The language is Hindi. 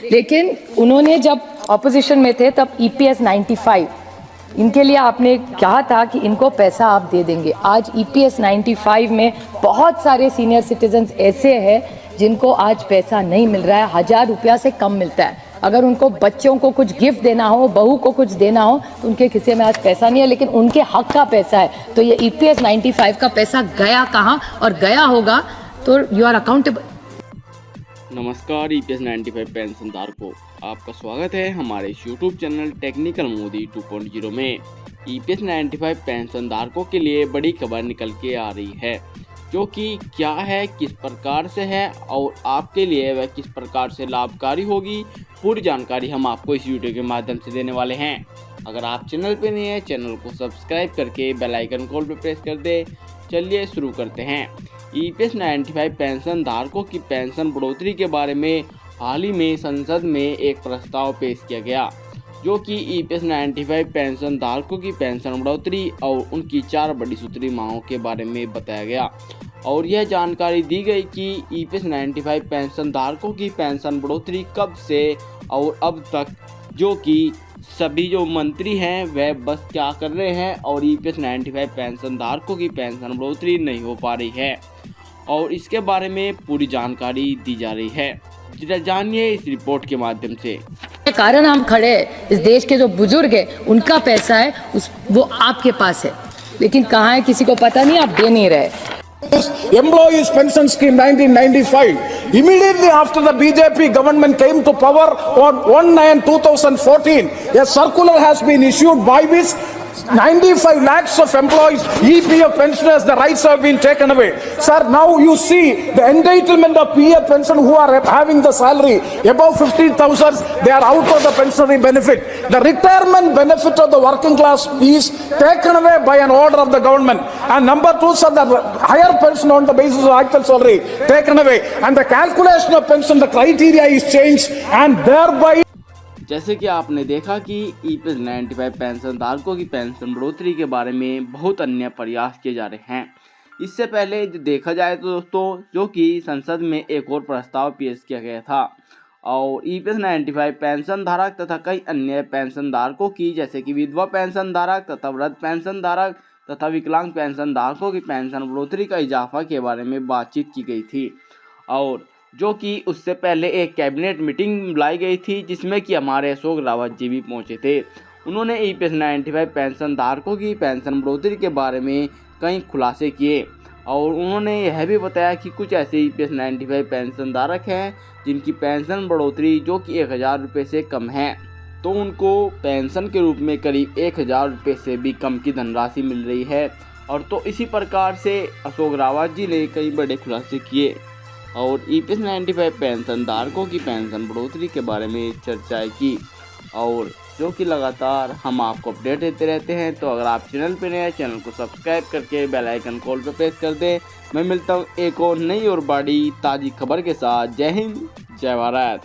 लेकिन उन्होंने जब ऑपोजिशन में थे तब ईपीएस 95 इनके लिए आपने कहा था कि इनको पैसा आप दे देंगे। आज ईपीएस 95 में बहुत सारे सीनियर सिटीजन्स ऐसे हैं जिनको आज पैसा नहीं मिल रहा है, 1000 रुपया से कम मिलता है। अगर उनको बच्चों को कुछ गिफ्ट देना हो, बहू को कुछ देना हो, तो उनके खिस्से में आज पैसा नहीं है, लेकिन उनके हक का पैसा है। तो ये ईपीएस 95 का पैसा गया कहाँ और गया होगा तो यू आर अकाउंटेबल। नमस्कार ईपीएस 95 पेंशन धारकों, आपका स्वागत है हमारे यूट्यूब चैनल टेक्निकल मोदी 2.0 में। ईपीएस 95 पेंशन धारकों के लिए बड़ी खबर निकल के आ रही है, जो कि क्या है, किस प्रकार से है और आपके लिए वह किस प्रकार से लाभकारी होगी, पूरी जानकारी हम आपको इस वीडियो के माध्यम से देने वाले हैं। अगर आप चैनल पे नए हैं, चैनल को सब्सक्राइब करके बेल आइकन कॉल पर प्रेस कर दे। चलिए शुरू करते हैं। ईपीएस 95 पेंशन धारकों की पेंशन बढ़ोतरी के बारे में हाल ही में संसद में एक प्रस्ताव पेश किया गया, जो कि ईपीएस 95 पेंशन धारकों की पेंशन बढ़ोतरी और उनकी 4 बड़ी सूत्री मांगों के बारे में बताया गया। और यह जानकारी दी गई कि ईपीएस 95 पेंशन धारकों की पेंशन बढ़ोतरी कब से और अब तक, जो कि सभी जो मंत्री हैं वह बस क्या कर रहे हैं और ईपीएस 95 पेंशन धारकों की पेंशन बढ़ोतरी नहीं हो पा रही है, और इसके बारे में पूरी जानकारी दी जा रही है। जानिए इस रिपोर्ट के माध्यम से। कारण हम खड़े हैं, इस देश के जो बुजुर्ग हैं उनका पैसा है, वो आपके पास है, लेकिन कहाँ है किसी को पता नहीं, आप दे नहीं रहे। Employees Pension Scheme 1995. Immediately after the BJP government came to power on 1/9/2014, a circular has been issued by which 95 lakhs of employees, EPF pensioners, the rights have been taken away. Sir, now you see the entitlement of PF pension who are having the salary above 15,000, they are out of the pensionary benefit. The retirement benefit of the working class is taken away by an order of the government. And number two, sir, the higher pension on the basis of actual salary taken away. And the calculation of pension, the criteria is changed, and thereby जैसे कि आपने देखा कि ईपीएस 95 पेंशन धारकों की पेंशन बढ़ोतरी के बारे में बहुत अन्य प्रयास किए जा रहे हैं। इससे पहले देखा जाए तो दोस्तों, जो कि संसद में एक और प्रस्ताव पेश किया गया था, और ईपीएस 95 पेंशन धारक तथा कई अन्य पेंशन धारकों की, जैसे कि विधवा पेंशन धारक तथा वृद्ध पेंशन धारक तथा विकलांग पेंशन धारकों की पेंशन बढ़ोतरी का इजाफा के बारे में बातचीत की गई थी। और जो कि उससे पहले एक कैबिनेट मीटिंग बुलाई गई थी, जिसमें कि हमारे अशोक रावत जी भी पहुंचे थे। उन्होंने ईपीएस 95 पेंशन धारकों की पेंशन बढ़ोतरी के बारे में कई खुलासे किए, और उन्होंने यह भी बताया कि कुछ ऐसे ईपीएस 95 पेंशन धारक हैं जिनकी पेंशन बढ़ोतरी जो कि 1000 रुपये से कम है, तो उनको पेंशन के रूप में करीब 1000 रुपये से भी कम की धनराशि मिल रही है। और तो इसी प्रकार से अशोक रावत जी ने कई बड़े खुलासे किए और ईपीएस 95 पेंशन धारकों की पेंशन बढ़ोतरी के बारे में चर्चाएं की, और जो कि लगातार हम आपको अपडेट देते रहते हैं। तो अगर आप चैनल पर नए हैं, चैनल को सब्सक्राइब करके बेल आइकन कॉल पर प्रेस कर दें। मैं मिलता हूँ एक और नई और बड़ी ताज़ी खबर के साथ। जय हिंद, जय भारत।